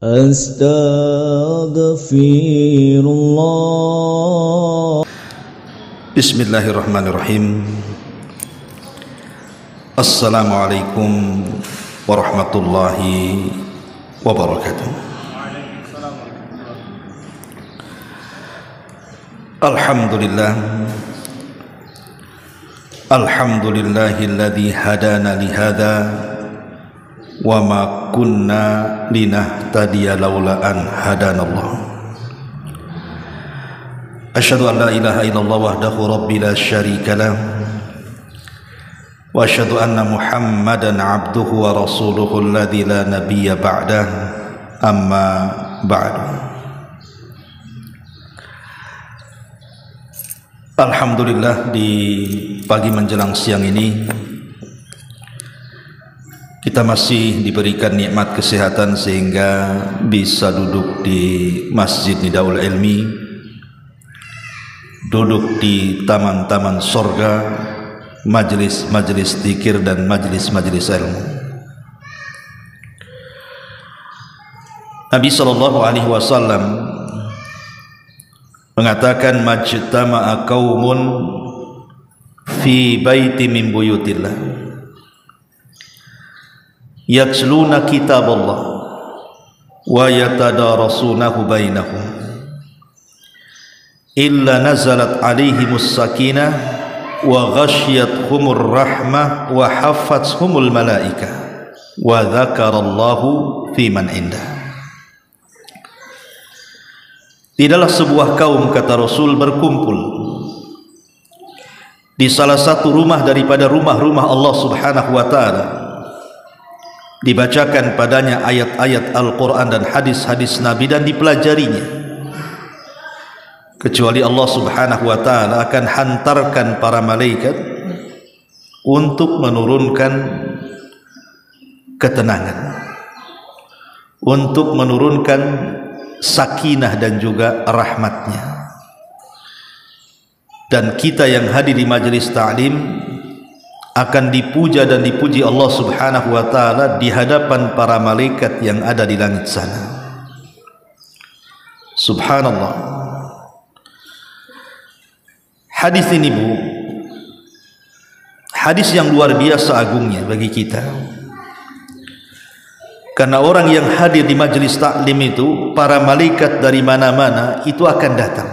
Astaghfirullah. Bismillahirrahmanirrahim. Assalamualaikum warahmatullahi wabarakatuh. Alhamdulillah. Alhamdulillahilladzi hadana lihada wa ma kunna linahtadiya laula an hadanallah. Asyhadu an la ilaha illallah wahdahu rabbi la syarika lah wa asyhadu anna Muhammadan abduhu wa rasuluhu alladzi la nabiyya ba'dah, amma ba'du. Alhamdulillah, di pagi menjelang siang ini kita masih diberikan nikmat kesehatan sehingga bisa duduk di Masjid Nidaul Ilmi, duduk di taman-taman sorga, majelis-majelis zikir dan majelis-majelis ilmu. Nabi SAW mengatakan, majtama'a qaumun fi baiti min buyutillah yatluna kitaballah wa yatadarasunahu bainahum illa nazalat alaihimus sakinah wa ghashiyatuhumur rahmah wa haffathumul malaikah wa dzakarallahu fi man indah. Tidaklah sebuah kaum, kata Rasul, berkumpul di salah satu rumah daripada rumah-rumah Allah Subhanahu wa taala, dibacakan padanya ayat-ayat Al-Quran dan hadis-hadis Nabi dan dipelajarinya, kecuali Allah Subhanahu wa ta'ala akan hantarkan para malaikat untuk menurunkan ketenangan, untuk menurunkan sakinah dan juga rahmatnya. Dan kita yang hadir di majelis ta'lim akan dipuja dan dipuji Allah Subhanahu wa ta'ala di hadapan para malaikat yang ada di langit sana. Subhanallah. Hadis ini, Bu, hadis yang luar biasa agungnya bagi kita, karena orang yang hadir di majelis taklim itu, para malaikat dari mana-mana itu akan datang,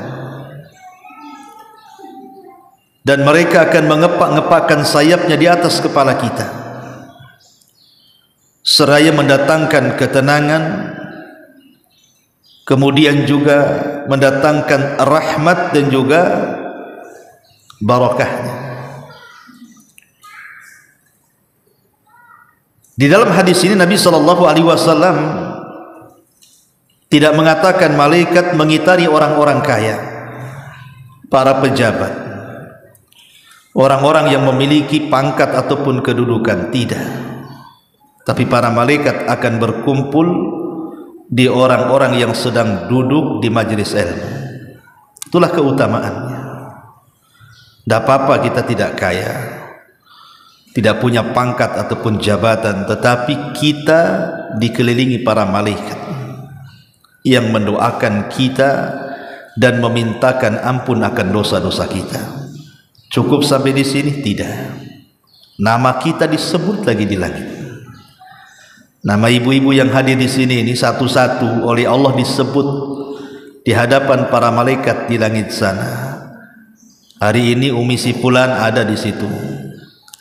dan mereka akan mengepak-ngepakkan sayapnya di atas kepala kita, seraya mendatangkan ketenangan, kemudian juga mendatangkan rahmat dan juga barakahnya. Di dalam hadis ini Nabi SAW tidak mengatakan malaikat mengitari orang-orang kaya, para pejabat, orang-orang yang memiliki pangkat ataupun kedudukan. Tidak. Tapi para malaikat akan berkumpul di orang-orang yang sedang duduk di majelis ilmu. Itulah keutamaannya. Tidak apa-apa kita tidak kaya, tidak punya pangkat ataupun jabatan, tetapi kita dikelilingi para malaikat yang mendoakan kita dan memintakan ampun akan dosa-dosa kita. Cukup sampai di sini? Tidak. Nama kita disebut lagi di langit. Nama ibu-ibu yang hadir di sini ini satu-satu oleh Allah disebut di hadapan para malaikat di langit sana. Hari ini Umi si fulan ada di situ.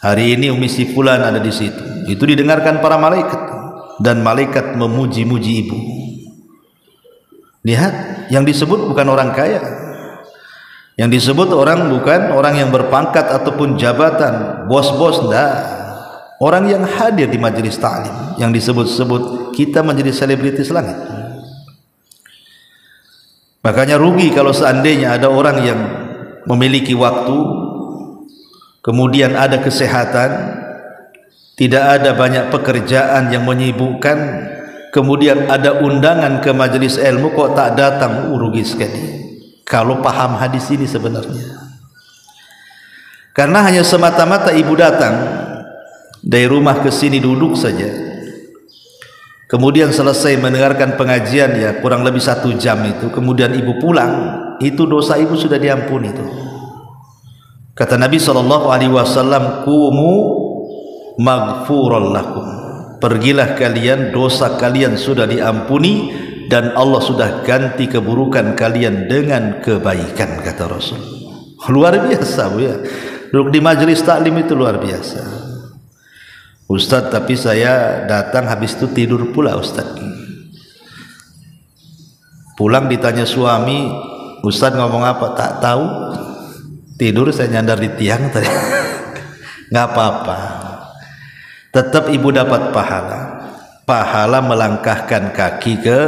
Hari ini Umi si fulan ada di situ. Itu didengarkan para malaikat, dan malaikat memuji-muji ibu. Lihat, yang disebut bukan orang kaya. Yang disebut bukan orang yang berpangkat ataupun jabatan, bos-bos, enggak. Orang yang hadir di majelis ta'lim yang disebut-sebut, kita menjadi selebritis langit. Makanya rugi kalau seandainya ada orang yang memiliki waktu, kemudian ada kesehatan, tidak ada banyak pekerjaan yang menyibukkan, kemudian ada undangan ke majelis ilmu kok tak datang. Rugi sekali kalau paham hadis ini sebenarnya. Karena hanya semata-mata ibu datang dari rumah ke sini duduk saja, kemudian selesai mendengarkan pengajian ya kurang lebih 1 jam itu, kemudian ibu pulang, itu dosa ibu sudah diampuni itu. Kata Nabi SAW, kumu maghfuran lakum, pergilah kalian, dosa kalian sudah diampuni dan Allah sudah ganti keburukan kalian dengan kebaikan, kata Rasul. Luar biasa Bu ya, duduk di majelis taklim itu luar biasa. Ustaz, tapi saya datang habis itu tidur pula Ustaz. Pulang ditanya suami, Ustaz ngomong apa? Tak tahu, tidur saya nyandar di tiang tadi. Nggak apa-apa, tetap ibu dapat pahala melangkahkan kaki ke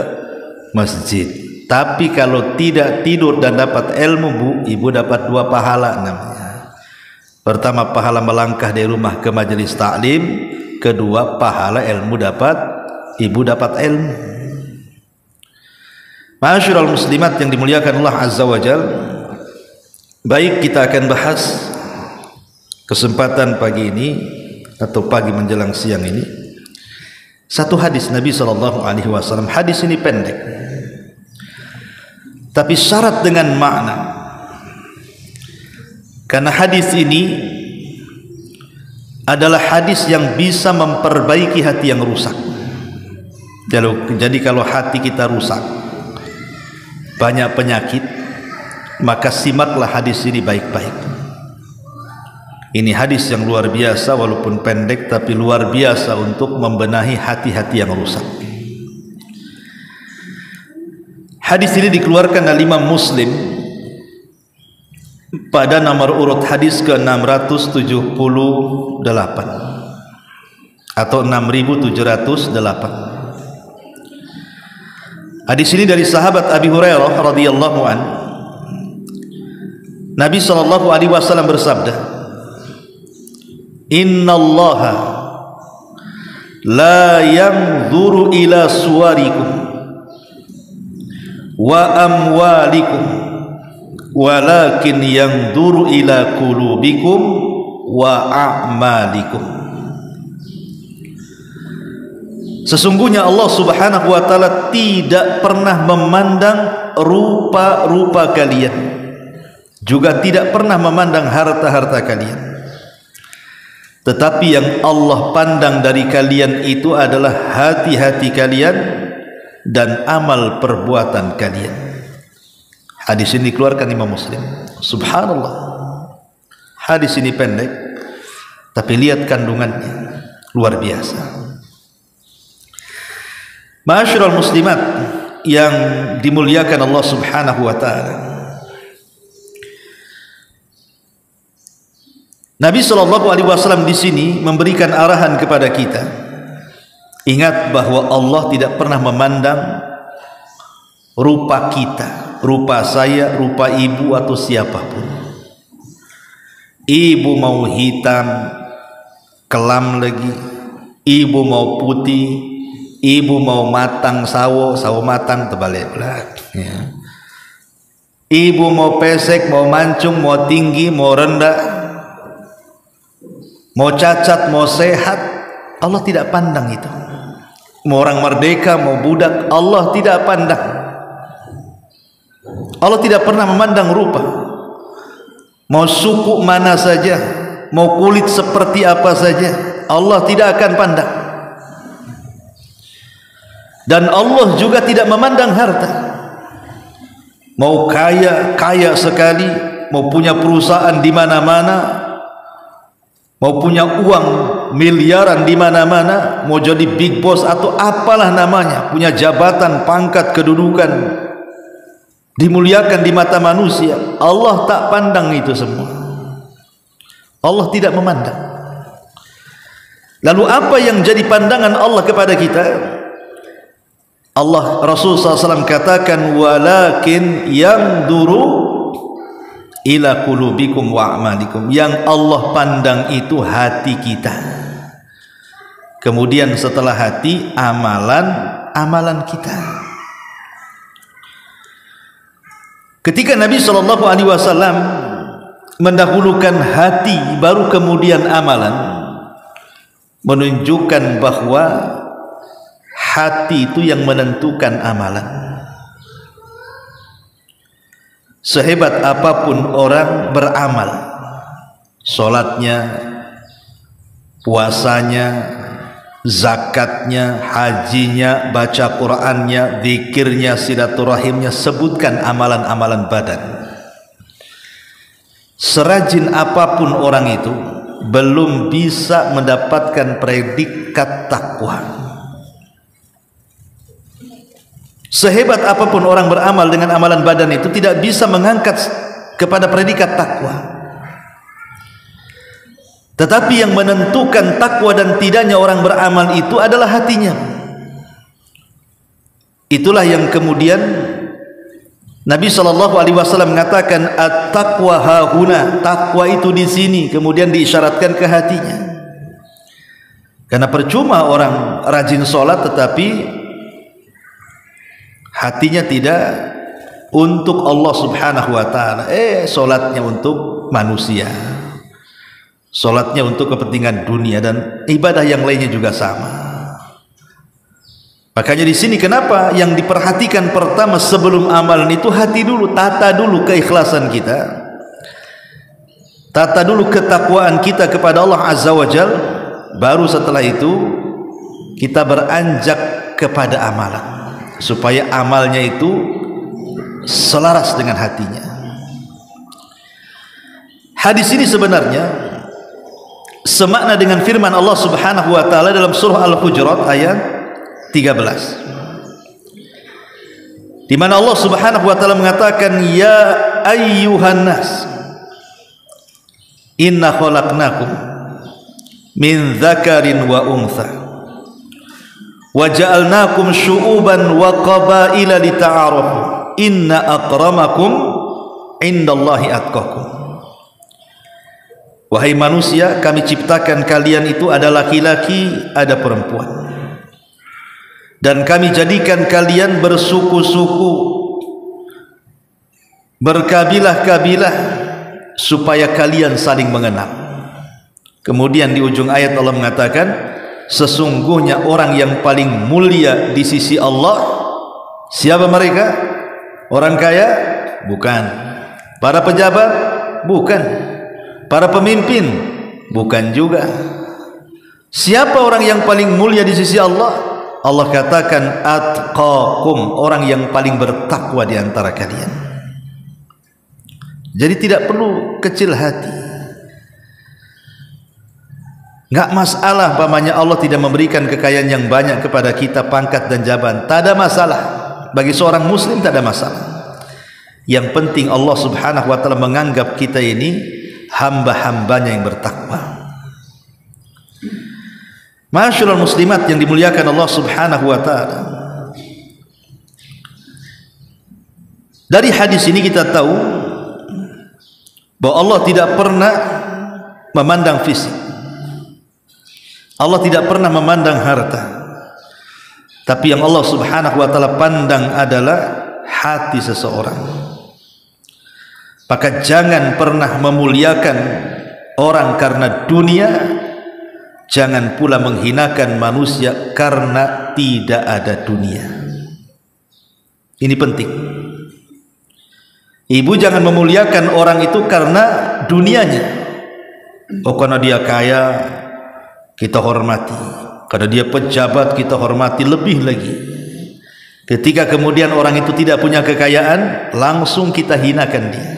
masjid. Tapi kalau tidak tidur dan dapat ilmu Bu, ibu dapat 2 pahala namanya. Pertama, pahala melangkah dari rumah ke majelis taklim. Kedua, pahala ilmu ibu dapat ilmu. Ma'asyiral muslimat yang dimuliakan Allah Azza wa Jalla, baik, kita akan bahas kesempatan pagi ini atau pagi menjelang siang ini satu hadis Nabi SAW. Hadis ini pendek, tapi syarat dengan makna, karena hadis ini adalah hadis yang bisa memperbaiki hati yang rusak. Jadi kalau hati kita rusak, banyak penyakit, maka simaklah hadis ini baik-baik. Ini hadis yang luar biasa, walaupun pendek tapi luar biasa untuk membenahi hati-hati yang rusak. Hadis ini dikeluarkan oleh Imam Muslim pada nomor urut hadis ke-678 atau 6708. Hadis ini dari sahabat Abi Hurairah radhiyallahu an. Nabi SAW bersabda, innallaha la yanzuru ila suwarikum wa amwalikum walakin yanzuru ila qulubikum wa a'malikum. Sesungguhnya Allah Subhanahu wa taala tidak pernah memandang rupa-rupa kalian, juga tidak pernah memandang harta-harta kalian. Tetapi yang Allah pandang dari kalian itu adalah hati-hati kalian dan amal perbuatan kalian. Hadis ini dikeluarkan Imam Muslim. Subhanallah, hadis ini pendek tapi lihat kandungannya luar biasa. Ma'asyiral muslimat yang dimuliakan Allah Subhanahu wa taala, Nabi SAW di sini memberikan arahan kepada kita. Ingat bahwa Allah tidak pernah memandang rupa kita, rupa saya, rupa ibu atau siapapun. Ibu mau hitam, kelam lagi, ibu mau putih, ibu mau matang, sawo matang, terbalik ya. Ibu mau pesek, mau mancung, mau tinggi, mau rendah, mau cacat, mau sehat, Allah tidak pandang itu. Mau orang merdeka, mau budak, Allah tidak pandang. Allah tidak pernah memandang rupa. Mau suku mana saja, mau kulit seperti apa saja, Allah tidak akan pandang. Dan Allah juga tidak memandang harta. Mau kaya sekali, mau punya perusahaan di mana-mana, mau punya uang miliaran di mana-mana, mau jadi big boss atau apalah namanya, punya jabatan, pangkat, kedudukan, dimuliakan di mata manusia, Allah tak pandang itu semua. Allah tidak memandang. Lalu apa yang jadi pandangan Allah kepada kita? Allah, Rasul SAW katakan, walakin yanzuru ila qulubikum wa a'malikum. Yang Allah pandang itu hati kita, kemudian setelah hati, amalan kita. Ketika Nabi SAW mendahulukan hati baru kemudian amalan, menunjukkan bahwa hati itu yang menentukan amalan. Sehebat apapun orang beramal, sholatnya, puasanya, zakatnya, hajinya, baca Qur'annya, zikirnya, silaturahimnya, sebutkan amalan-amalan badan. Serajin apapun orang itu belum bisa mendapatkan predikat takwa. Sehebat apapun orang beramal dengan amalan badan itu tidak bisa mengangkat kepada predikat takwa. Tetapi yang menentukan takwa dan tidaknya orang beramal itu adalah hatinya. Itulah yang kemudian Nabi SAW mengatakan at-taqwa hahuna, takwa itu di sini, kemudian diisyaratkan ke hatinya. Karena percuma orang rajin sholat tetapi hatinya tidak untuk Allah Subhanahu wa ta'ala. Sholatnya untuk manusia, sholatnya untuk kepentingan dunia, dan ibadah yang lainnya juga sama. Makanya di sini kenapa yang diperhatikan pertama sebelum amalan itu hati dulu, tata dulu keikhlasan kita, tata dulu ketakwaan kita kepada Allah Azza wa Jal, baru setelah itu kita beranjak kepada amalan, supaya amalnya itu selaras dengan hatinya. Hadis ini sebenarnya semakna dengan firman Allah Subhanahu wa ta'ala dalam surah Al-Hujurat ayat 13, di mana Allah Subhanahu wa ta'ala mengatakan, ya ayyuhan nas inna khalaqnakum min dzakarin wa untha wa ja'alnakum syu'uban wa qabaila lita'arafu inna akramakum indallahi atqakum. Wahai manusia, kami ciptakan kalian itu ada laki-laki, ada perempuan, dan kami jadikan kalian bersuku-suku, berkabilah-kabilah, supaya kalian saling mengenal. Kemudian di ujung ayat Allah mengatakan, sesungguhnya orang yang paling mulia di sisi Allah, siapa mereka? Orang kaya? Bukan. Para pejabat? Bukan. Para pemimpin? Bukan juga. Siapa orang yang paling mulia di sisi Allah? Allah katakan atqakum, orang yang paling bertakwa di antara kalian. Jadi tidak perlu kecil hati. Enggak masalah pamannya Allah tidak memberikan kekayaan yang banyak kepada kita, pangkat dan jabatan, tak ada masalah. Bagi seorang muslim tak ada masalah. Yang penting Allah Subhanahu wa ta'ala menganggap kita ini hamba-hambanya yang bertakwa. Masyaallah muslimat yang dimuliakan Allah Subhanahu wa ta'ala, dari hadis ini kita tahu bahwa Allah tidak pernah memandang fisik, Allah tidak pernah memandang harta, tapi yang Allah Subhanahu wa ta'ala pandang adalah hati seseorang. Maka jangan pernah memuliakan orang karena dunia, jangan pula menghinakan manusia karena tidak ada dunia. Ini penting. Ibu jangan memuliakan orang itu karena dunianya. Oh, karena dia kaya kita hormati, karena dia pejabat kita hormati lebih lagi. Ketika kemudian orang itu tidak punya kekayaan, langsung kita hinakan dia,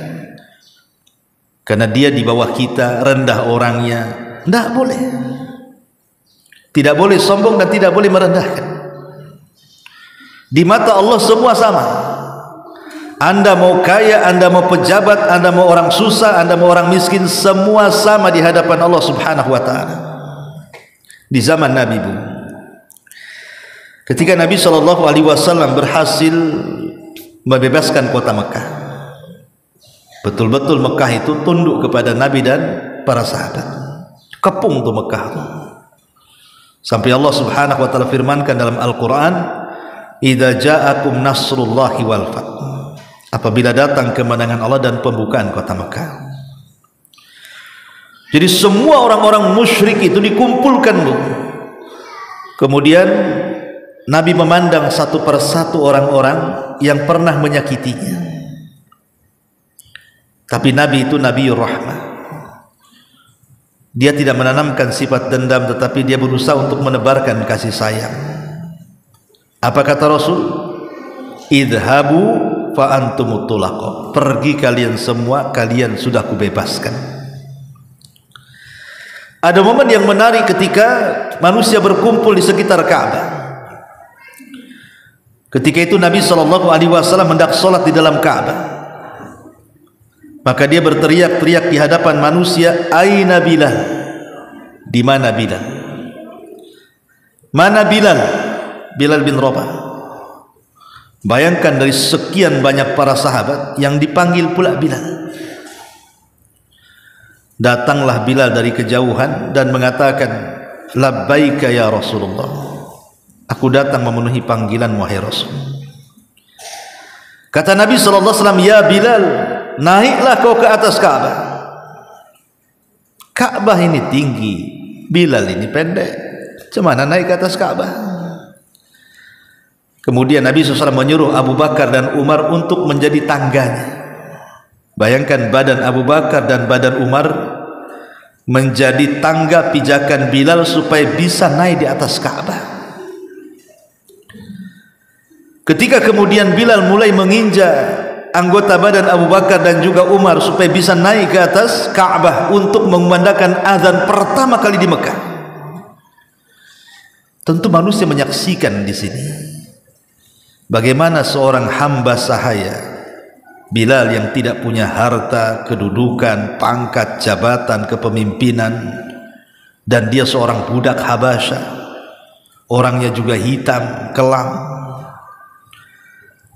karena dia di bawah kita, rendah orangnya. Tidak boleh. Tidak boleh sombong dan tidak boleh merendahkan. Di mata Allah semua sama. Anda mau kaya, Anda mau pejabat, Anda mau orang susah, Anda mau orang miskin, semua sama di hadapan Allah Subhanahu wa ta'ala. Di zaman Nabi, Bu, ketika Nabi SAW berhasil membebaskan kota Mekah, betul-betul Mekah itu tunduk kepada Nabi dan para sahabat. Kepung tuh Mekah tuh. Sampai Allah Subhanahu wa ta'ala firmankan dalam Al-Quran, idza ja'akum nasrullahi wal fath, apabila datang kemenangan Allah dan pembukaan kota Mekah. Jadi semua orang-orang musyrik itu dikumpulkan, Bu. Kemudian Nabi memandang satu persatu orang-orang yang pernah menyakitinya. Tapi Nabi itu Nabiur Rahmah. Dia tidak menanamkan sifat dendam, tetapi dia berusaha untuk menebarkan kasih sayang. Apa kata Rasul? Idhabu fa antumut tulaqah. Pergi kalian semua, kalian sudah kubebaskan. Ada momen yang menarik ketika manusia berkumpul di sekitar Ka'bah. Ketika itu Nabi SAW hendak sholat di dalam Ka'bah. Maka dia berteriak-teriak di hadapan manusia, Aina Bilal? Di mana Bilal? Mana Bilal? Bilal bin Rabah. Bayangkan dari sekian banyak para sahabat yang dipanggil pula Bilal. Datanglah Bilal dari kejauhan dan mengatakan, Labbaika ya Rasulullah. Aku datang memenuhi panggilan wahai Rasul. Kata Nabi SAW, ya Bilal, naiklah kau ke atas Ka'bah. Ka'bah ini tinggi, Bilal ini pendek. Cemana naik ke atas Ka'bah? Kemudian Nabi SAW menyuruh Abu Bakar dan Umar untuk menjadi tangganya. Bayangkan badan Abu Bakar dan badan Umar menjadi tangga pijakan Bilal supaya bisa naik di atas Ka'bah. Ketika kemudian Bilal mulai menginjak anggota badan Abu Bakar dan juga Umar supaya bisa naik ke atas Ka'bah untuk mengumandangkan azan pertama kali di Mekah. Tentu manusia menyaksikan di sini bagaimana seorang hamba sahaya Bilal yang tidak punya harta, kedudukan, pangkat, jabatan, kepemimpinan, dan dia seorang budak Habasyah, orangnya juga hitam, kelam.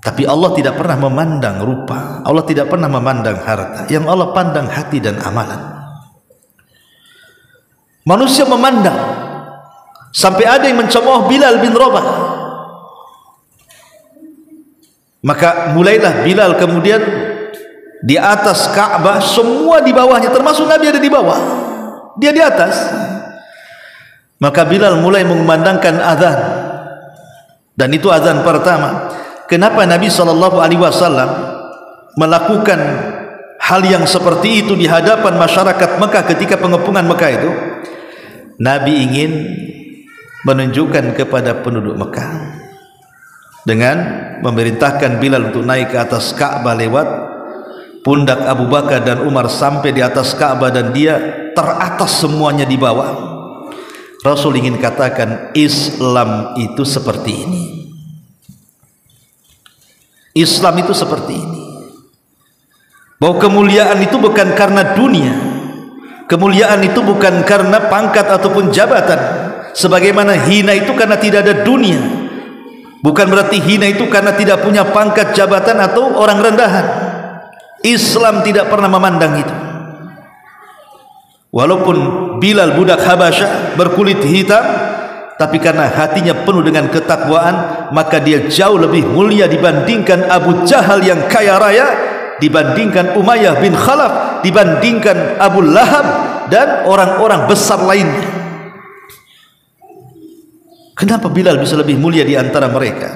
Tapi Allah tidak pernah memandang rupa, Allah tidak pernah memandang harta. Yang Allah pandang hati dan amalan. Manusia memandang sampai ada yang mencemooh Bilal bin Rabah. Maka mulailah Bilal kemudian di atas Ka'bah, semua di bawahnya, termasuk Nabi ada di bawah, dia di atas. Maka Bilal mulai mengumandangkan azan, dan itu azan pertama. Kenapa Nabi SAW melakukan hal yang seperti itu di hadapan masyarakat Mekah ketika pengepungan Mekah itu? Nabi ingin menunjukkan kepada penduduk Mekah dengan memerintahkan Bilal untuk naik ke atas Ka'bah lewat pundak Abu Bakar dan Umar sampai di atas Ka'bah, dan dia teratas semuanya di bawah. Rasul ingin katakan Islam itu seperti ini. Islam itu seperti ini, bahwa kemuliaan itu bukan karena dunia, kemuliaan itu bukan karena pangkat ataupun jabatan. Sebagaimana hina itu karena tidak ada dunia, bukan berarti hina itu karena tidak punya pangkat, jabatan atau orang rendahan. Islam tidak pernah memandang itu. Walaupun Bilal budak Habasyah berkulit hitam, tapi karena hatinya penuh dengan ketakwaan, maka dia jauh lebih mulia dibandingkan Abu Jahal yang kaya raya, dibandingkan Umayyah bin Khalaf, dibandingkan Abu Lahab dan orang-orang besar lainnya. Kenapa Bilal bisa lebih mulia di antara mereka?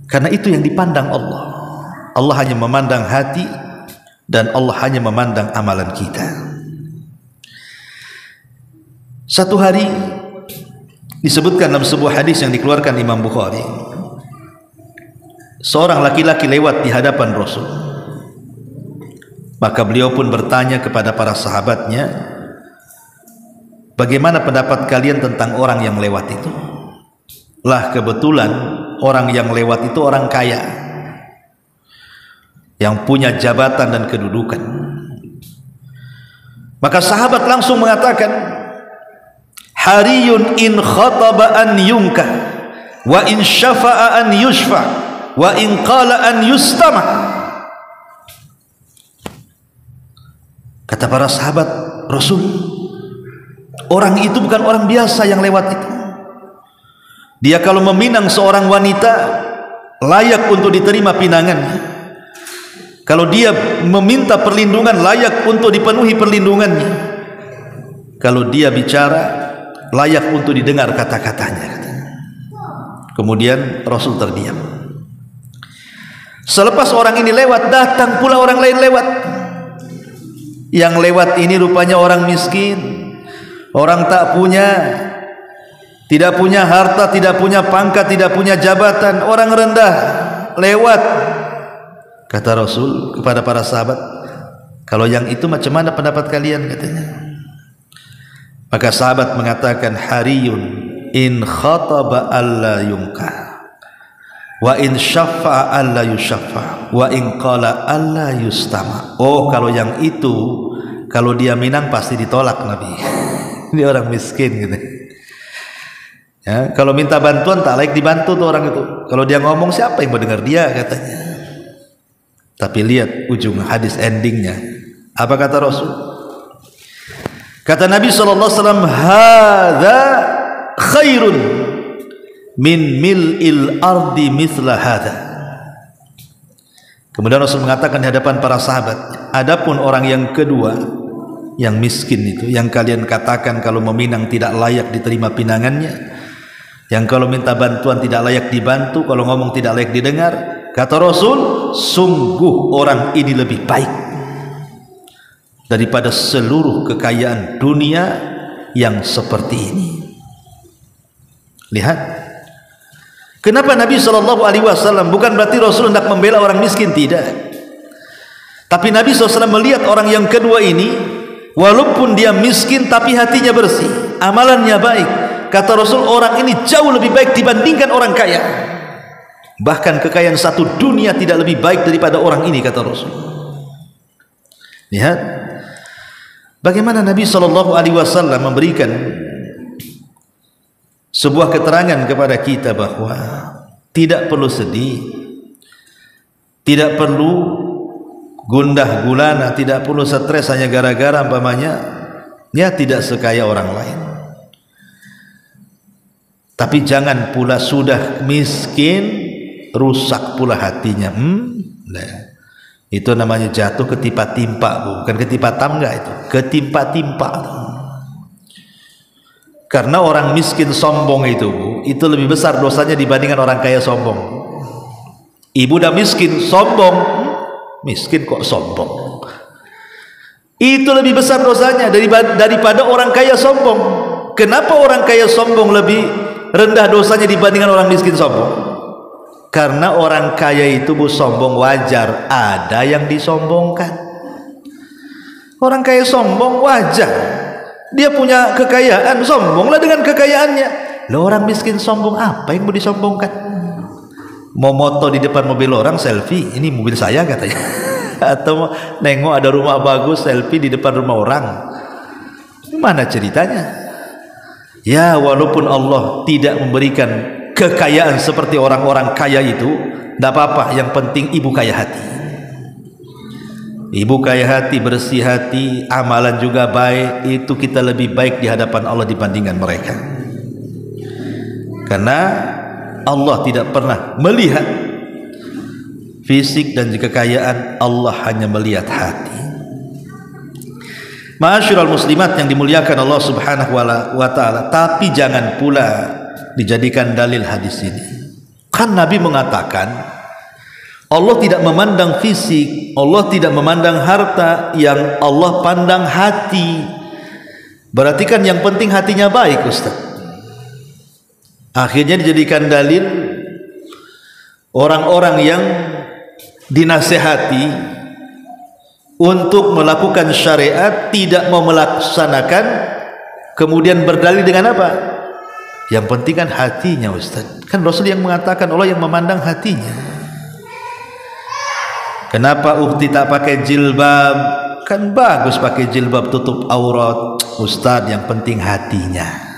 Karena itu yang dipandang Allah. Allah hanya memandang hati, dan Allah hanya memandang amalan kita. Satu hari disebutkan dalam sebuah hadis yang dikeluarkan Imam Bukhari, seorang laki-laki lewat di hadapan Rasul. Maka beliau pun bertanya kepada para sahabatnya, bagaimana pendapat kalian tentang orang yang lewat itu? Lah, kebetulan orang yang lewat itu orang kaya, yang punya jabatan dan kedudukan. Maka sahabat langsung mengatakan, hariyun in khataba an yunka, wa in syafa'a an yushfa, wa in qala an yustama. Kata para sahabat Rasul, orang itu bukan orang biasa yang lewat itu. Dia kalau meminang seorang wanita, layak untuk diterima pinangannya. Kalau dia meminta perlindungan, layak untuk dipenuhi perlindungannya. Kalau dia bicara, layak untuk didengar kata-katanya. Kemudian Rasul terdiam. Selepas orang ini lewat, datang pula orang lain lewat. Yang lewat ini rupanya orang miskin, orang tak punya, tidak punya harta, tidak punya pangkat, tidak punya jabatan, orang rendah lewat. Kata Rasul kepada para sahabat, kalau yang itu macam mana pendapat kalian, katanya. Maka sahabat mengatakan, hariyun in khataba alla yungkah, wa in syaffa'a alla yusyaffa, wa in qala alla yustama. Oh, kalau yang itu, kalau dia minang pasti ditolak Nabi. Ini orang miskin gitu. Ya, kalau minta bantuan tak layak dibantu tuh orang itu. Kalau dia ngomong siapa yang mau dengar dia, katanya. Tapi lihat ujung hadis endingnya. Apa kata Rasul? Kata Nabi SAW, hadza khairun min mil'il ardi mithla hadza. Kemudian Rasul mengatakan di hadapan para sahabat, adapun orang yang kedua, yang miskin itu, yang kalian katakan kalau meminang tidak layak diterima pinangannya, yang kalau minta bantuan tidak layak dibantu, kalau ngomong tidak layak didengar, kata Rasul, sungguh orang ini lebih baik daripada seluruh kekayaan dunia yang seperti ini. Lihat, kenapa Nabi SAW, bukan berarti Rasul hendak membela orang miskin, tidak. Tapi Nabi SAW melihat orang yang kedua ini, walaupun dia miskin tapi hatinya bersih, amalannya baik. Kata Rasul, orang ini jauh lebih baik dibandingkan orang kaya. Bahkan kekayaan satu dunia tidak lebih baik daripada orang ini, kata Rasul. Lihat bagaimana Nabi SAW memberikan sebuah keterangan kepada kita bahwa tidak perlu sedih, tidak perlu gundah gulana, tidak perlu stres hanya gara-gara umpamanya ya tidak sekaya orang lain. Tapi jangan pula sudah miskin rusak pula hatinya. Nah, itu namanya jatuh ketimpa-timpa, bukan ketipa-tamga, itu ketimpa-timpa. Karena orang miskin sombong itu lebih besar dosanya dibandingkan orang kaya sombong. Ibu udah miskin sombong, miskin kok sombong, itu lebih besar dosanya daripada orang kaya sombong. Kenapa orang kaya sombong lebih rendah dosanya dibandingkan orang miskin sombong? Karena orang kaya itu sombong wajar, ada yang disombongkan. Orang kaya sombong wajar, dia punya kekayaan, sombonglah dengan kekayaannya. Loh, orang miskin sombong, apa yang mau disombongkan? Mau moto di depan mobil orang, selfie, ini mobil saya katanya. Atau nengok ada rumah bagus, selfie di depan rumah orang. Mana ceritanya? Ya, walaupun Allah tidak memberikan kekayaan seperti orang-orang kaya itu, tidak apa-apa, yang penting ibu kaya hati. Ibu kaya hati, bersih hati, amalan juga baik, itu kita lebih baik di hadapan Allah dibandingkan mereka. Karena Allah tidak pernah melihat fisik dan kekayaan, Allah hanya melihat hati. Ma'asyiral muslimat yang dimuliakan Allah Subhanahu wa ta'ala, tapi jangan pula dijadikan dalil hadis ini. Kan Nabi mengatakan Allah tidak memandang fisik, Allah tidak memandang harta, yang Allah pandang hati. Berarti kan yang penting hatinya baik, Ustaz. Akhirnya dijadikan dalil orang-orang yang dinasehati untuk melakukan syariat tidak mau melaksanakan, kemudian berdalil dengan apa? Yang penting kan hatinya, Ustaz. Kan Rasul yang mengatakan Allah yang memandang hatinya. Kenapa ukti tak pakai jilbab? Kan bagus pakai jilbab, tutup aurat. Ustaz, yang penting hatinya.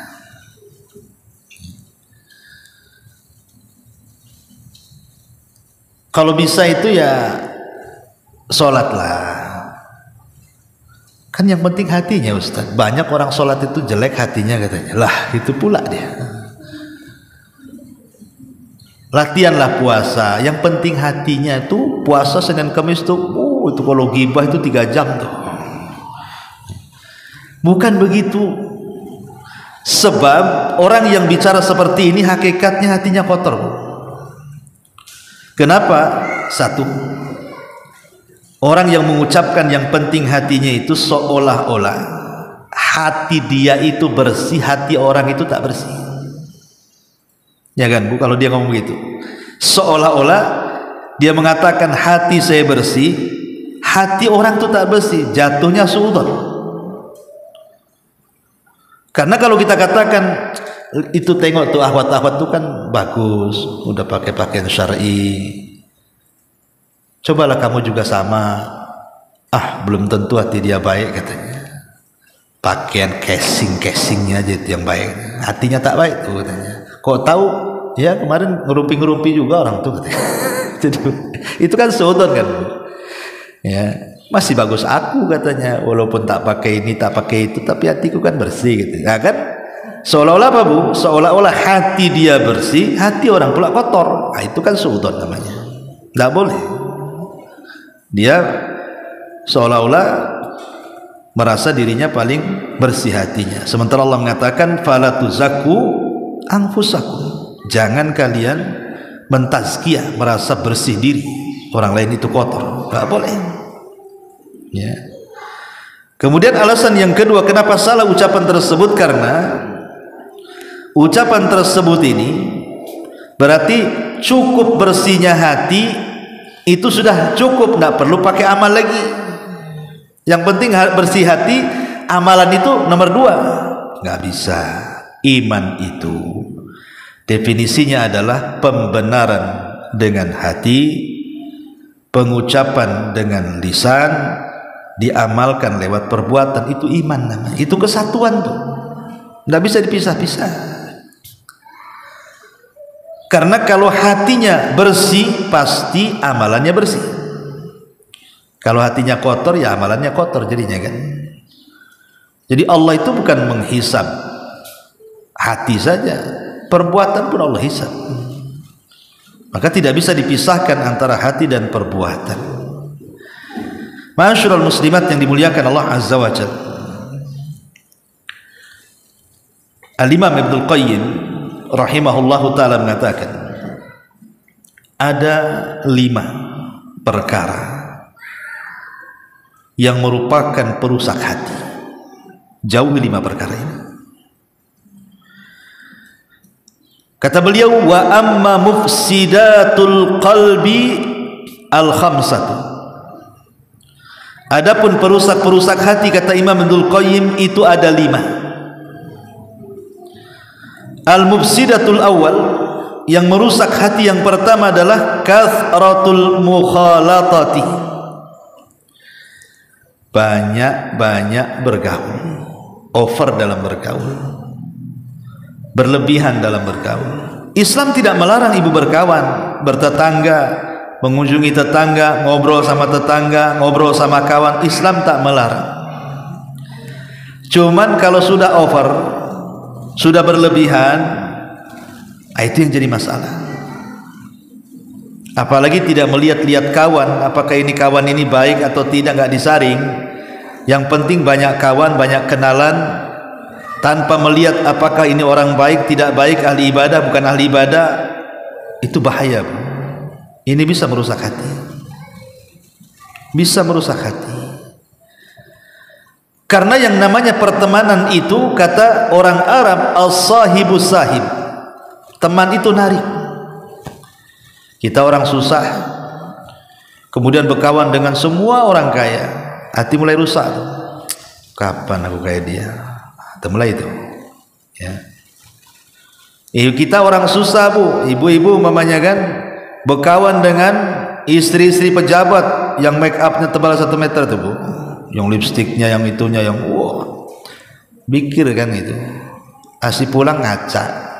Kalau bisa itu ya sholatlah. Kan yang penting hatinya, Ustaz. Banyak orang sholat itu jelek hatinya katanya. Lah, itu pula dia. Latihanlah puasa. Yang penting hatinya itu puasa Senin Kamis tuh. Itu kalau ghibah itu 3 jam tuh. Bukan begitu. Sebab orang yang bicara seperti ini hakikatnya hatinya kotor. Kenapa? Satu, orang yang mengucapkan yang penting hatinya itu seolah-olah hati dia itu bersih, hati orang itu tak bersih. Ya kan Bu, kalau dia ngomong gitu, seolah-olah dia mengatakan hati saya bersih, hati orang itu tak bersih, jatuhnya suudzon. Karena kalau kita katakan itu, tengok tuh ahwat-ahwat tuh kan bagus, udah pakai pakaian syar'i, cobalah kamu juga sama. Ah, belum tentu hati dia baik katanya. Pakaian casingnya aja itu yang baik, hatinya tak baik tuh katanya. Kok tahu? Ya kemarin ngerumpi juga orang tuh katanya. Itu kan suudzon kan. Ya, masih bagus aku katanya, walaupun tak pakai ini tak pakai itu, tapi hatiku kan bersih gitu. Nah kan seolah-olah apa Bu? Seolah-olah hati dia bersih, hati orang pula kotor. Nah, itu kan suudzon namanya. Tidak boleh. Dia seolah-olah merasa dirinya paling bersih hatinya. Sementara Allah mengatakan fala tuzakku anfusakum. Jangan kalian mentazkiyah, merasa bersih diri, orang lain itu kotor. Tidak boleh. Ya. Kemudian alasan yang kedua kenapa salah ucapan tersebut, karena ucapan tersebut ini berarti cukup bersihnya hati itu sudah cukup, tidak perlu pakai amal lagi. Yang penting bersih hati, amalan itu nomor 2. Nggak bisa. Iman itu definisinya adalah pembenaran dengan hati, pengucapan dengan lisan, diamalkan lewat perbuatan. Itu iman namanya. Itu kesatuan tuh, nggak bisa dipisah-pisah. Karena kalau hatinya bersih, pasti amalannya bersih. Kalau hatinya kotor, ya amalannya kotor jadinya kan. Jadi Allah itu bukan menghisab hati saja, perbuatan pun Allah hisab. Maka tidak bisa dipisahkan antara hati dan perbuatan. Ma'asyiral muslimat yang dimuliakan Allah Azza wa Jalla. Al-Imam Ibnul Qayyim rahimahullahu ta'ala mengatakan ada 5 perkara yang merupakan perusak hati. Jauhi 5 perkara ini. Kata beliau, wa amma mufsidatul qalbi al-khamsatu. Adapun perusak-perusak hati, kata Imam Ibnul Qayyim, itu ada 5. Al-mufsidatul awal, yang merusak hati yang pertama adalah kathratul mukhalatati. Banyak-banyak bergaul, over dalam bergaul, berlebihan dalam bergaul. Islam tidak melarang ibu berkawan, bertetangga, mengunjungi tetangga, ngobrol sama tetangga, ngobrol sama kawan. Islam tak melarang. Cuman kalau sudah over, sudah berlebihan, itu yang jadi masalah. Apalagi tidak melihat-lihat kawan, apakah ini kawan ini baik atau tidak, nggak disaring. Yang penting banyak kawan, banyak kenalan, tanpa melihat apakah ini orang baik, tidak baik, ahli ibadah, bukan ahli ibadah. Itu bahaya. Ini bisa merusak hati. Bisa merusak hati. Karena yang namanya pertemanan itu, kata orang Arab, as-sahibu sahib. Teman itu narik. Kita orang susah, kemudian berkawan dengan semua orang kaya, hati mulai rusak. Kapan aku kayak dia? Mulai itu. Ya. Kita orang susah Bu, ibu-ibu mamanya kan, berkawan dengan istri-istri pejabat yang make upnya tebal 1 meter tuh Bu, yang lipstiknya, yang itunya, yang wow, pikir kan itu. Asih pulang ngaca.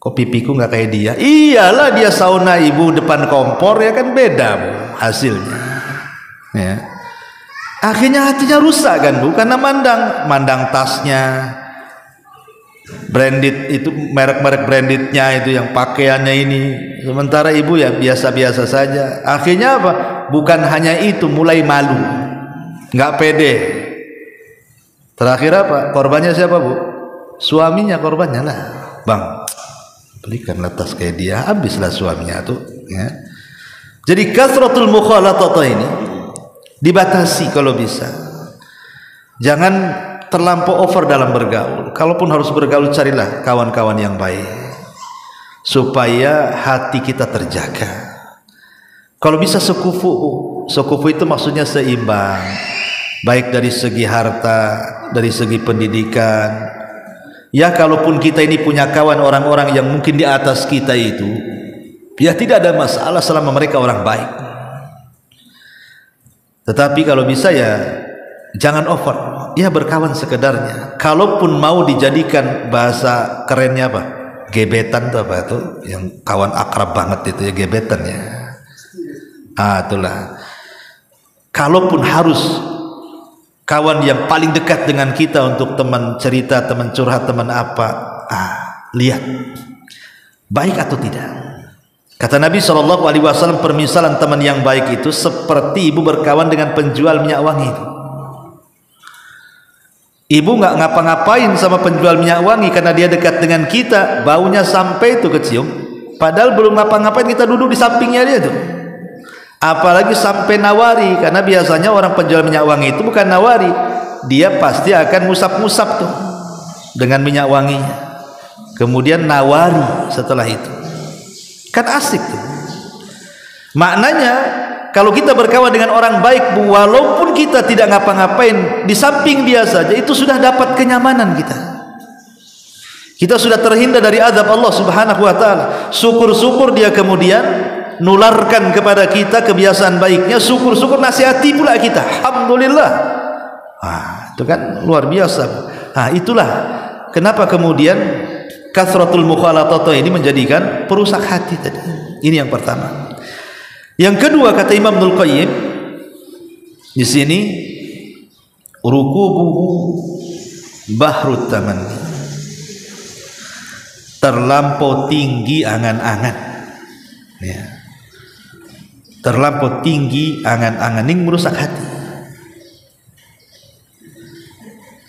Kok pipiku nggak kayak dia? Iyalah, dia sauna ibu depan kompor, ya kan beda Bu hasilnya. Ya. Akhirnya hatinya rusak kan Bu, karena mandang tasnya branded, itu merek-merek brandednya itu, yang pakaiannya ini, sementara ibu ya biasa-biasa saja. Akhirnya apa? Bukan hanya itu, mulai malu, nggak pede. Terakhir apa? Korbannya siapa Bu? suaminya korbannya lah. Bang, belikanlah tas kayak dia, habislah suaminya tuh ya. Jadi kasratul mukhalatah ini dibatasi kalau bisa. Jangan terlampau over dalam bergaul. Kalaupun harus bergaul, carilah kawan-kawan yang baik supaya hati kita terjaga. Kalau bisa sekufu itu maksudnya seimbang, baik dari segi harta, dari segi pendidikan. Ya, kalaupun kita ini punya kawan orang-orang yang mungkin di atas kita itu, ya tidak ada masalah selama mereka orang baik. Tetapi kalau bisa ya jangan over, ya berkawan sekedarnya. Kalaupun mau dijadikan bahasa kerennya apa? Gebetan tuh apa tuh? Yang kawan akrab banget itu ya gebetan ya. Itulah. Kalaupun harus kawan yang paling dekat dengan kita untuk teman cerita, teman curhat, teman apa, lihat baik atau tidak. Kata Nabi SAW, permisalan teman yang baik itu seperti ibu berkawan dengan penjual minyak wangi itu. Ibu nggak ngapa-ngapain sama penjual minyak wangi karena dia dekat dengan kita, baunya sampai itu kecium, padahal belum ngapa-ngapain, kita duduk di sampingnya dia tuh. Apalagi sampai nawari, karena biasanya orang penjual minyak wangi itu bukan nawari, dia pasti akan ngusap-ngusap tuh dengan minyak wanginya, kemudian nawari setelah itu. Kan asik tuh. Maknanya kalau kita berkawan dengan orang baik, walaupun kita tidak ngapa-ngapain, di samping dia saja itu sudah dapat kenyamanan kita. Kita sudah terhindar dari azab Allah Subhanahu wa taala. Syukur-syukur dia kemudian nularkan kepada kita kebiasaan baiknya, syukur-syukur nasihati pula kita. Alhamdulillah. Itu kan luar biasa. Itulah kenapa kemudian kasratul mukhalatah ini menjadikan perusak hati tadi. Ini yang pertama. Yang kedua, kata Imam Ibnul Qayyim di sini, rukubuhu bahrut tamanni, terlampau tinggi angan-angan ya. Terlampau tinggi angan-angan ini merusak hati.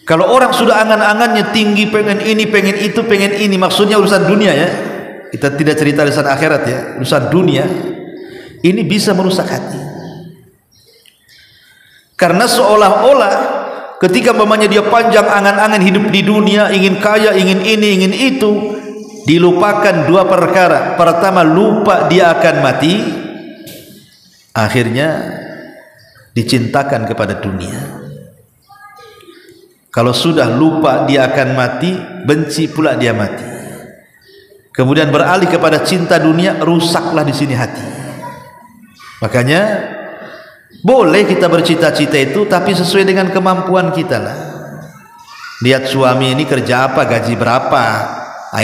Kalau orang sudah angan-angannya tinggi, pengen ini, pengen itu, pengen ini, maksudnya urusan dunia ya, kita tidak cerita urusan akhirat ya, urusan dunia, ini bisa merusak hati. Karena seolah-olah ketika mamanya dia panjang angan-angan hidup di dunia, ingin kaya, ingin ini, ingin itu, dilupakan dua perkara. Pertama, lupa dia akan mati, akhirnya dicintakan kepada dunia. Kalau sudah lupa dia akan mati, benci pula dia mati. Kemudian beralih kepada cinta dunia, rusaklah di sini hati. Makanya boleh kita bercita-cita itu, tapi sesuai dengan kemampuan kita lah. Lihat suami ini kerja apa, gaji berapa,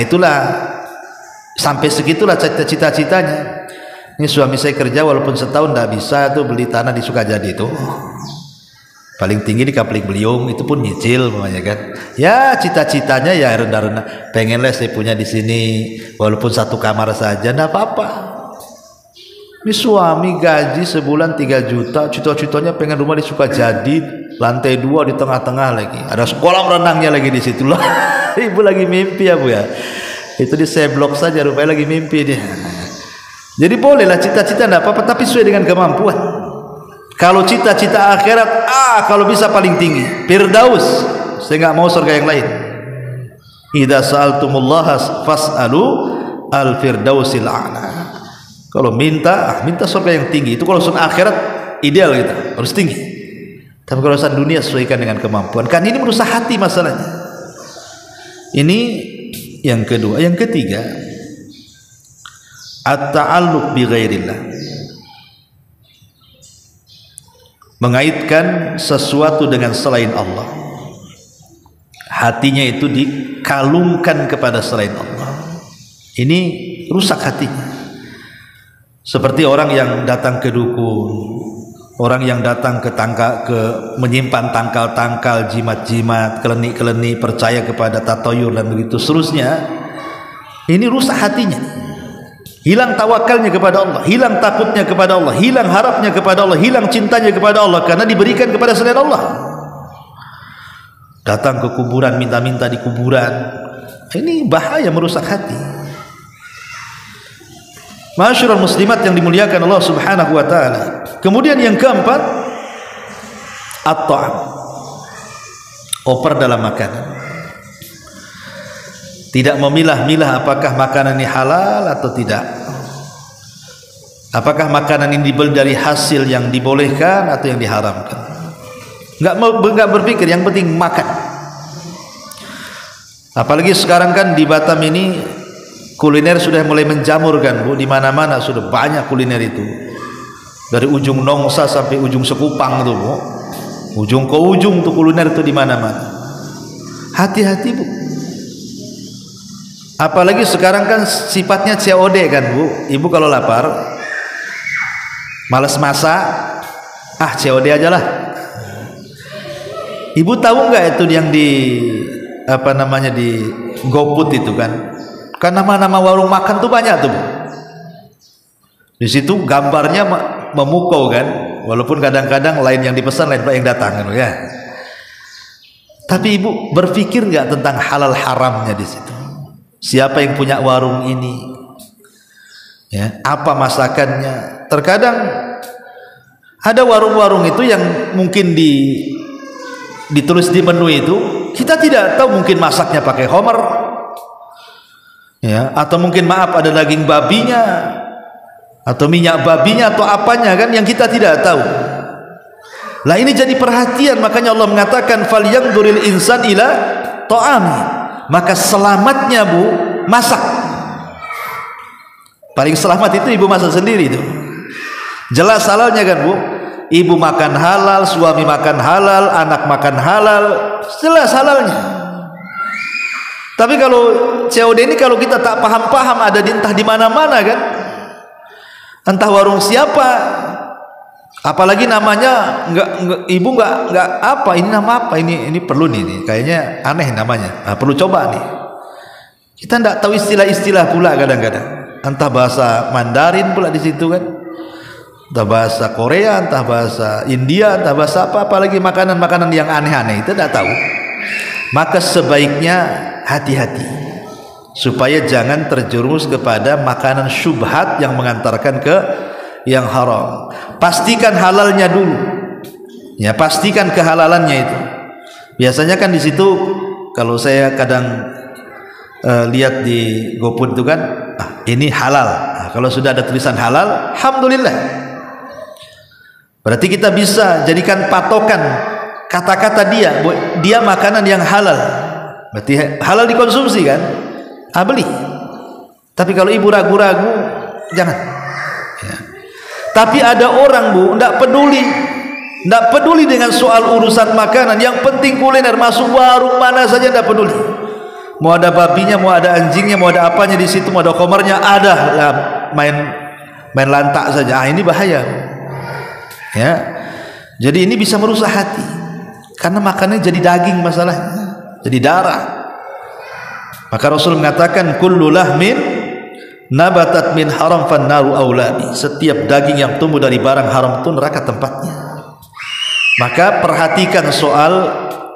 itulah sampai segitulah cita-citanya. Ini suami saya kerja walaupun setahun tidak bisa tuh beli tanah di Sukajadi itu, paling tinggi di Kapling Beliung, itu pun nyicil namanya kan. Ya cita-citanya ya rendah-rendah, pengenlah saya punya di sini walaupun satu kamar saja, tidak apa-apa. Ini suami gaji sebulan 3 juta, cita-citanya pengen rumah di Sukajadi, lantai 2 di tengah-tengah lagi, ada kolam renangnya lagi di situ lah. Ibu lagi mimpi ya Bu ya, itu di seblok saja rupanya lagi mimpi dia. Jadi bolehlah cita-cita tidak apa-apa, tapi sesuai dengan kemampuan. Kalau cita-cita akhirat, kalau bisa paling tinggi Firdaus, saya nggak mau surga yang lain. Idza sa'altumullaha fas'alu al-firdausil a'la. Kalau minta surga yang tinggi. Itu kalau urusan akhirat ideal kita, harus tinggi. Tapi kalau urusan dunia sesuaikan dengan kemampuan. Kan ini merusak hati masalahnya. Ini yang kedua. Yang ketiga, at-ta'alluq bi ghairillah, mengaitkan sesuatu dengan selain Allah. Hatinya itu dikalungkan kepada selain Allah. Ini rusak hatinya. Seperti orang yang datang ke dukun, orang yang datang ke menyimpan tangkal-tangkal, jimat-jimat, keleni-keleni, percaya kepada tatoyur dan begitu seterusnya. Ini rusak hatinya. Hilang tawakalnya kepada Allah, hilang takutnya kepada Allah, hilang harapnya kepada Allah, hilang cintanya kepada Allah karena diberikan kepada selain Allah. datang ke kuburan, minta-minta di kuburan. Ini bahaya, merusak hati. Ma'asyiral muslimat yang dimuliakan Allah Subhanahu wa taala. Kemudian yang keempat, at-ta'am. Oper dalam makanan. Tidak memilah-milah apakah makanan ini halal atau tidak. Apakah makanan ini dibeli dari hasil yang dibolehkan atau yang diharamkan. Enggak berpikir, yang penting makan. Apalagi sekarang kan di Batam ini kuliner sudah mulai menjamur kan Bu, di mana-mana sudah banyak kuliner itu. Dari ujung Nongsa sampai ujung Sekupang tuh Bu. Ujung ke ujung tuh kuliner itu di mana-mana. Hati-hati Bu. Apalagi sekarang kan sifatnya COD kan Bu. Ibu kalau lapar, malas masak, COD aja lah. Ibu tahu nggak itu yang di di GoFood itu kan? Kan nama-nama warung makan tuh banyak tuh Bu. Di situ gambarnya memukau kan, walaupun kadang-kadang lain yang dipesan, lain yang datang kan ya. Tapi Ibu berpikir nggak tentang halal haramnya di situ? Siapa yang punya warung ini? Ya, apa masakannya? Terkadang ada warung-warung itu yang mungkin ditulis di menu itu, kita tidak tahu, mungkin masaknya pakai homer, ya, atau mungkin maaf ada daging babinya, atau minyak babinya, atau apanya kan yang kita tidak tahu. Lah ini jadi perhatian, makanya Allah mengatakan falyanzuril insan ila ta'ami. Maka selamatnya Bu, masak. Paling selamat itu ibu masak sendiri itu. Jelas halalnya kan Bu. Ibu makan halal, suami makan halal, anak makan halal, jelas halalnya. Tapi kalau COD ini kalau kita tak paham-paham, ada entah di mana-mana kan. Entah warung siapa. Apalagi namanya ibu nggak apa, ini nama apa, ini perlu nih, kayaknya aneh namanya, perlu coba nih. Kita nggak tahu istilah-istilah pula kadang-kadang, entah bahasa Mandarin pula di situ kan, entah bahasa Korea, entah bahasa India, entah bahasa apa, apalagi makanan-makanan yang aneh-aneh itu nggak tahu. Maka sebaiknya hati-hati supaya jangan terjerumus kepada makanan syubhat yang mengantarkan ke yang haram. Pastikan halalnya dulu, ya, pastikan kehalalannya itu. Biasanya kan di situ kalau saya kadang lihat di GoFood itu kan, ini halal. Kalau sudah ada tulisan halal, alhamdulillah. Berarti kita bisa jadikan patokan kata-kata dia makanan yang halal. Berarti halal dikonsumsi kan? Beli. Tapi kalau ibu ragu-ragu, jangan. Ya. Tapi ada orang Bu, tidak peduli dengan soal urusan makanan. Yang penting kuliner, masuk warung mana saja tidak peduli. Mau ada babinya, mau ada anjingnya, mau ada apanya di situ, mau ada komernya, ada lah, main lantak saja. Ini bahaya. Ya, jadi ini bisa merusak hati. Karena makannya jadi daging masalahnya, jadi darah. Maka Rasul mengatakan kullu lahmin nabatat min haram fannaru auladi. Setiap daging yang tumbuh dari barang haram itu neraka tempatnya. Maka perhatikan soal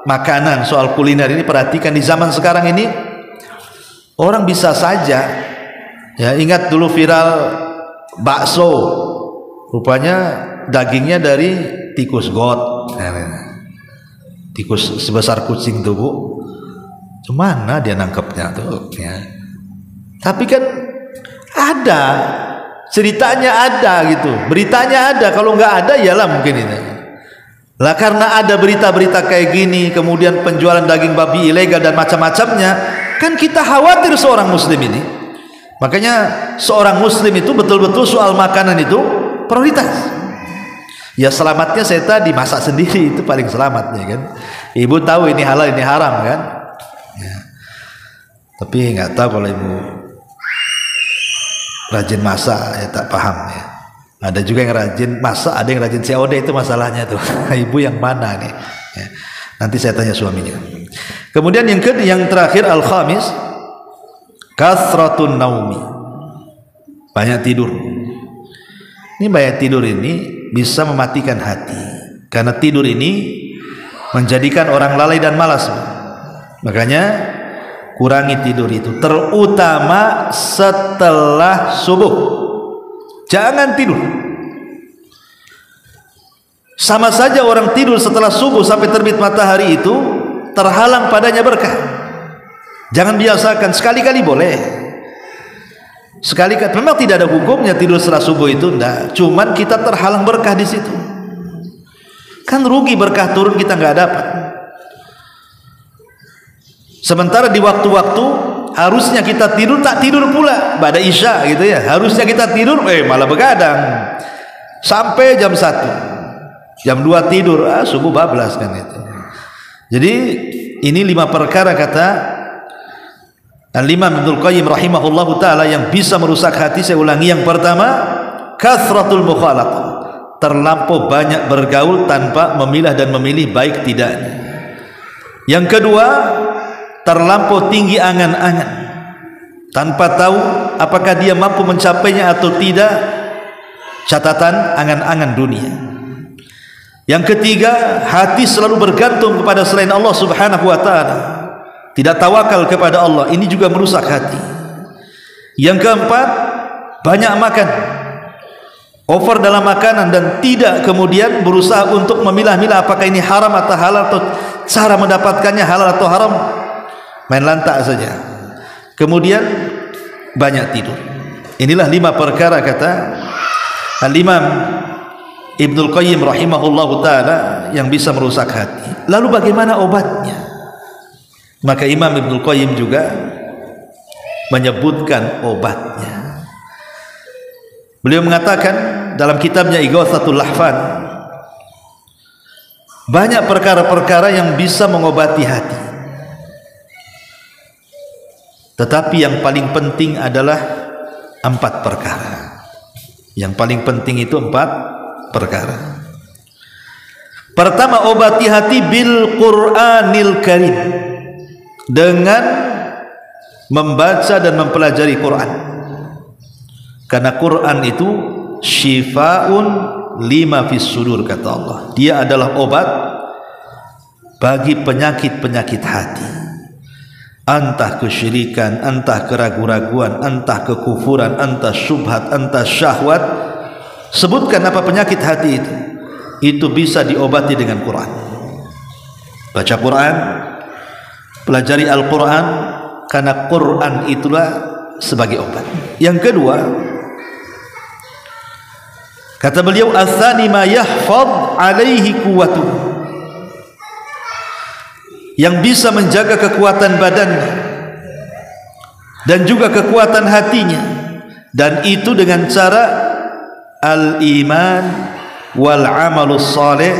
makanan, soal kuliner ini, perhatikan di zaman sekarang ini orang bisa saja, ya, ingat dulu viral bakso, rupanya dagingnya dari tikus got, tikus sebesar kucing tuh Bu. Cemana dia nangkepnya tuh ya. Tapi kan ada ceritanya, ada gitu, beritanya ada. Kalau nggak ada yalah mungkin ini lah, karena ada berita-berita kayak gini, kemudian penjualan daging babi ilegal dan macam-macamnya, kan kita khawatir seorang muslim ini. Makanya seorang muslim itu betul-betul soal makanan itu prioritas. Ya selamatnya saya tadi masak sendiri itu paling selamatnya kan. Ibu tahu ini halal ini haram kan ya. Tapi nggak tahu kalau ibu rajin masak, ya tak paham ya. Ada juga yang rajin masak, ada yang rajin COD, itu masalahnya tuh. Ibu yang mana nih ya. Nanti saya tanya suaminya. Kemudian yang terakhir al-khamis, kasratun naumi, banyak tidur. Ini banyak tidur ini bisa mematikan hati, karena tidur ini menjadikan orang lalai dan malas. Makanya kurangi tidur itu, terutama setelah subuh. Jangan tidur. Sama saja orang tidur setelah subuh sampai terbit matahari itu terhalang padanya berkah. Jangan biasakan, sekali-kali boleh. Sekali-kali, memang tidak ada hukumnya tidur setelah subuh itu, enggak. Cuman kita terhalang berkah di situ. Kan rugi berkah turun kita nggak dapat. Sementara di waktu-waktu harusnya kita tidur, tak tidur pula pada isya gitu ya. Harusnya kita tidur, malah begadang sampai jam 1, jam 2 tidur, subuh bablas kan itu. Jadi ini 5 perkara kata Al-Imam Ibnul Qayyim rahimahullahu ta'ala yang bisa merusak hati. Saya ulangi, yang pertama, kathratul mukhalatah, terlampau banyak bergaul tanpa memilah dan memilih baik tidaknya. Yang kedua, terlampau tinggi angan-angan tanpa tahu apakah dia mampu mencapainya atau tidak. Catatan angan-angan dunia. Yang ketiga, hati selalu bergantung kepada selain Allah subhanahu wa ta'ala, tidak tawakal kepada Allah. Ini juga merusak hati. Yang keempat, banyak makan, over dalam makanan, dan tidak kemudian berusaha untuk memilah-milah apakah ini haram atau halal, atau cara mendapatkannya halal atau haram, main lantak saja. Kemudian banyak tidur. Inilah 5 perkara kata Al-Imam Ibnul Qayyim rahimahullahu ta'ala yang bisa merusak hati. Lalu bagaimana obatnya? Maka Imam Ibnul Qayyim juga menyebutkan obatnya. Beliau mengatakan dalam kitabnya Ighatsatul Lahfan, banyak perkara-perkara yang bisa mengobati hati, tetapi yang paling penting adalah 4 perkara. Yang paling penting itu 4 perkara. Pertama, obati hati bil Qur'anil Karim, dengan membaca dan mempelajari Quran. Karena Quran itu syifaun lima fis sudur, kata Allah. Dia adalah obat bagi penyakit-penyakit hati. Entah kesyirikan, entah keraguan-raguan, entah kekufuran, entah syubhat, entah syahwat. Sebutkan apa penyakit hati itu. Itu bisa diobati dengan Quran. Baca Quran, pelajari Al-Quran, karena Quran itulah sebagai obat. Yang kedua, kata beliau, atsani ma yahfaz alaihi quwwatuh, yang bisa menjaga kekuatan badannya dan juga kekuatan hatinya, dan itu dengan cara al-iman wal amalus salih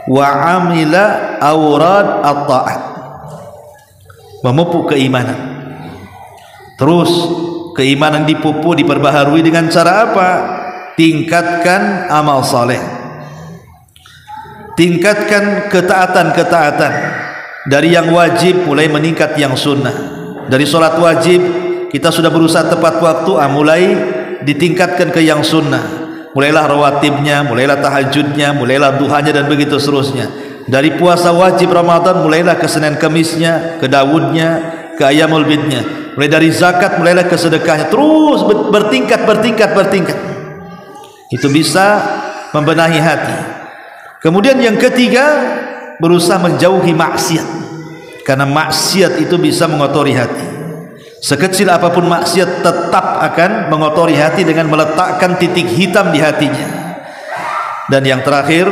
wa amila awrad at-ta'at, memupuk keimanan. Terus keimanan dipupuk, diperbaharui dengan cara apa? Tingkatkan amal saleh, tingkatkan ketaatan-ketaatan, dari yang wajib mulai meningkat yang sunnah. Dari sholat wajib kita sudah berusaha tepat waktu, mulai ditingkatkan ke yang sunnah. Mulailah rawatibnya, mulailah tahajudnya, mulailah duhanya, dan begitu seterusnya. Dari puasa wajib Ramadan, mulailah ke Senin Kemisnya, ke Daudnya, ke Ayyamul Bidnya. Mulai dari zakat, mulailah ke sedekahnya. Terus bertingkat. Itu bisa membenahi hati. Kemudian yang ketiga, berusaha menjauhi maksiat, karena maksiat itu bisa mengotori hati. Sekecil apapun maksiat tetap akan mengotori hati dengan meletakkan titik hitam di hatinya. Dan yang terakhir,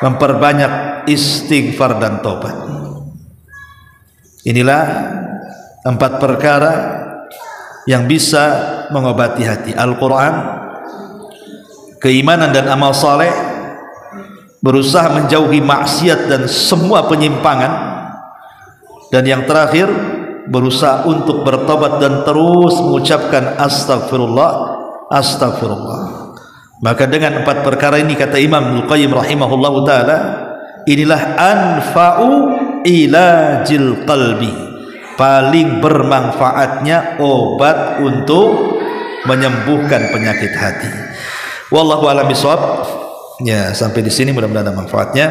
memperbanyak istighfar dan tobat. Inilah 4 perkara yang bisa mengobati hati: Al-Quran, keimanan dan amal saleh, berusaha menjauhi maksiat dan semua penyimpangan, dan yang terakhir berusaha untuk bertobat dan terus mengucapkan astagfirullah, astagfirullah. Maka dengan 4 perkara ini, kata Imam Ibnul Qayyim rahimahullahu ta'ala, inilah anfa'u ilajil qalbi, paling bermanfaatnya obat untuk menyembuhkan penyakit hati. Wallahu a'lam bishawab. Ya, sampai di sini mudah-mudahan ada manfaatnya.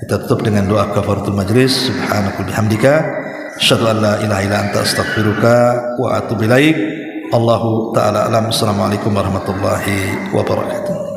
Kita tutup dengan doa kafaratul majlis. Subhanaka bihamdika asyhadu an la ilaha illa anta astaghfiruka wa atubu ilaik. Allahu taala alam. Assalamualaikum warahmatullahi wabarakatuh.